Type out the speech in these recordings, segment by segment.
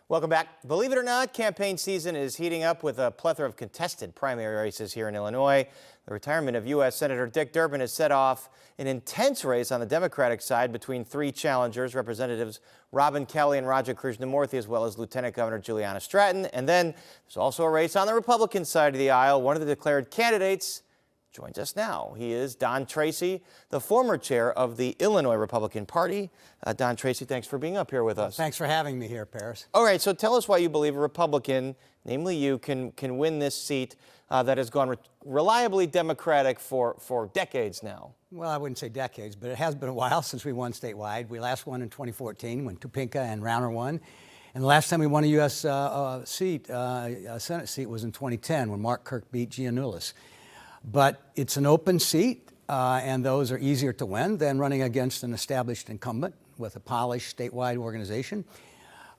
Welcome back. Believe it or not, campaign season is heating up with a plethora of contested primary races here in Illinois. The retirement of U.S. Senator Dick Durbin has set off an intense race on the Democratic side between three challengers, Representatives Robin Kelly and Raja Krishnamurthy, as well as Lieutenant Governor Juliana Stratton. And then there's also a race on the Republican side of the aisle. One of the declared candidates joins us now. He is Don Tracy, the former chair of the Illinois Republican Party. Don Tracy, thanks for being up here with us. Thanks for having me here, Paris. All right, so tell us why you believe a Republican, namely you, can win this seat that has gone reliably Democratic for decades now. Well, I wouldn't say decades, but it has been a while since we won statewide. We last won in 2014 when Topeka and Rauner won. And the last time we won a U.S. Senate seat was in 2010 when Mark Kirk beat Giannoulis. But it's an open seat, and those are easier to win than running against an established incumbent with a polished statewide organization.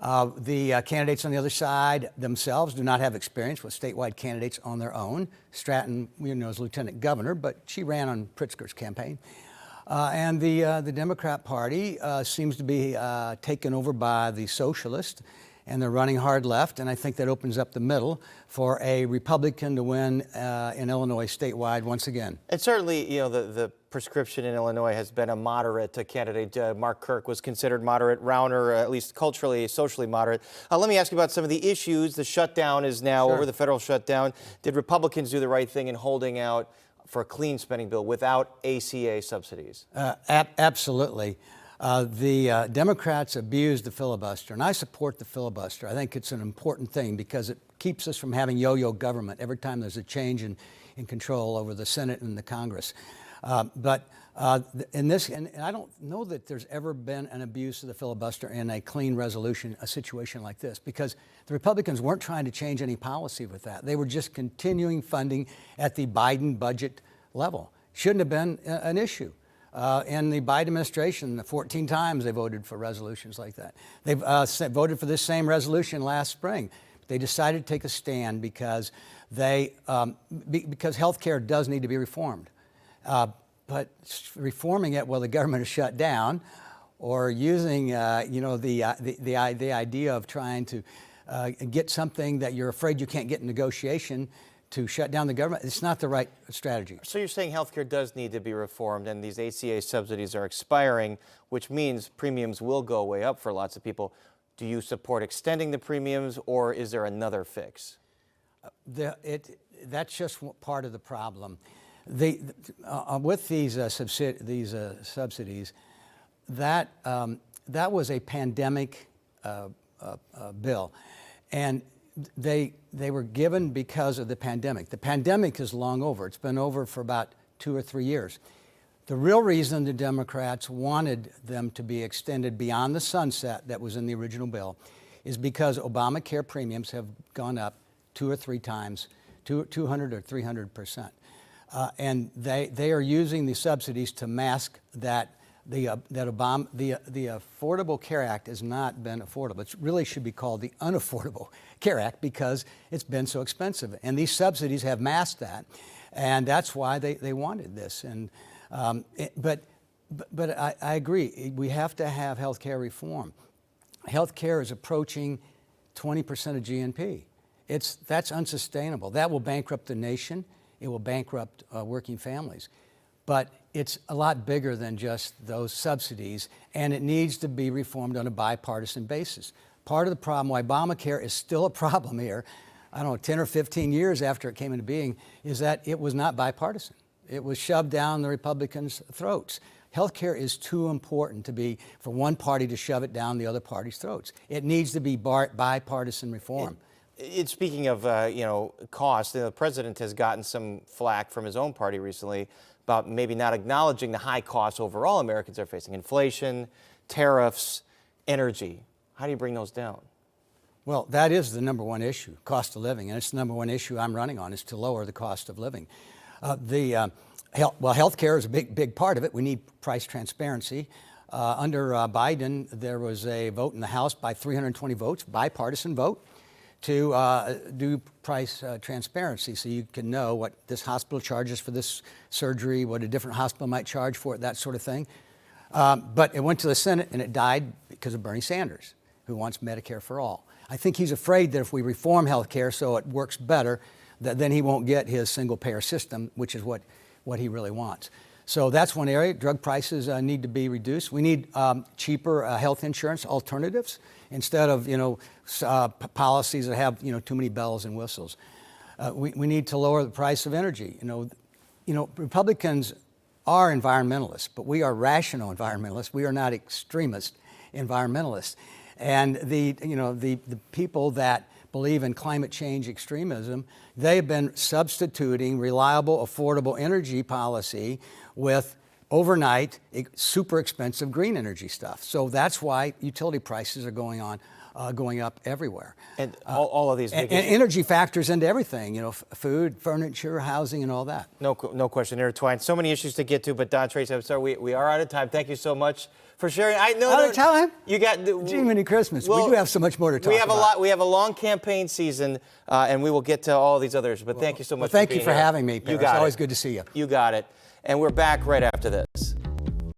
The candidates on the other side themselves do not have experience with statewide candidates on their own. Stratton, we know, is lieutenant governor, but she ran on Pritzker's campaign. And the Democrat Party seems to be taken over by the socialists, and they're running hard left, and I think that opens up the middle for a Republican to win in Illinois statewide once again. And certainly, you know, the prescription in Illinois has been a moderate candidate. Mark Kirk was considered moderate, Rauner, at least culturally, socially moderate. Let me ask you about some of the issues. The shutdown is now over, the federal shutdown. Did Republicans do the right thing in holding out for a clean spending bill without ACA subsidies? Absolutely. The Democrats abused the filibuster, and I support the filibuster. I think it's an important thing because it keeps us from having yo-yo government every time there's a change in control over the Senate and the Congress. But in this, and I don't know that there's ever been an abuse of the filibuster in a clean resolution, a situation like this, because the Republicans weren't trying to change any policy with that. They were just continuing funding at the Biden budget level. Shouldn't have been an issue. In the Biden administration, the 14 times they voted for resolutions like that. They've voted for this same resolution last spring. They decided to take a stand because because health care does need to be reformed. But reforming it while the government is shut down, or using the idea of trying to get something that you're afraid you can't get in negotiation to shut down the government, it's not the right strategy. So you're saying healthcare does need to be reformed, and these ACA subsidies are expiring, which means premiums will go way up for lots of people. Do you support extending the premiums, or is there another fix? That's just part of the problem. With these subsidies, that was a pandemic bill, and they were given because of the pandemic. The pandemic is long over. It's been over for about 2 or 3 years. The real reason the Democrats wanted them to be extended beyond the sunset that was in the original bill is because Obamacare premiums have gone up 2 or 3 times, 200 or 300%. And they are using the subsidies to mask that the Affordable Care Act has not been affordable. It really should be called the Unaffordable Care Act because it's been so expensive. And these subsidies have masked that. And that's why they wanted this. And, but I agree, we have to have health care reform. Health care is approaching 20% of GNP. That's unsustainable. That will bankrupt the nation. It will bankrupt working families. But it's a lot bigger than just those subsidies, and it needs to be reformed on a bipartisan basis. Part of the problem why Obamacare is still a problem here, I don't know, 10 or 15 years after it came into being, is that it was not bipartisan. It was shoved down the Republicans' throats. Healthcare is too important for one party to shove it down the other party's throats. It needs to be bipartisan reform. Speaking of cost, the president has gotten some flack from his own party recently about maybe not acknowledging the high costs overall Americans are facing: inflation, tariffs, energy. How do you bring those down? Well, that is the number one issue, cost of living, and it's the number one issue I'm running on, is to lower the cost of living. Health care is a big part of it. We need price transparency. Under Biden, there was a vote in the House by 320 votes, bipartisan vote, to do price transparency, so you can know what this hospital charges for this surgery, what a different hospital might charge for it, that sort of thing. But it went to the Senate and it died because of Bernie Sanders, who wants Medicare for all. I think he's afraid that if we reform health care so it works better, that then he won't get his single-payer system, which is what he really wants. So that's one area. Drug prices need to be reduced. We need cheaper health insurance alternatives instead of policies that have too many bells and whistles. We need to lower the price of energy. Republicans are environmentalists, but we are rational environmentalists. We are not extremist environmentalists. And the people that believe in climate change extremism, they've been substituting reliable, affordable energy policy with overnight, super expensive green energy stuff. So that's why utility prices are going up everywhere. And all of these big and energy factors into everything, food, furniture, housing, and all that. No question, intertwined. So many issues to get to, but Don, Tracy, I'm sorry, we are out of time. Thank you so much for sharing. Out of time? You got Gee, Merry Christmas. Well, we do have so much more to talk about. We have a long campaign season, and we will get to all these others. But thank you so much. Thank you for having me. You got It's always it. good to see you. You got it. And we're back right after this.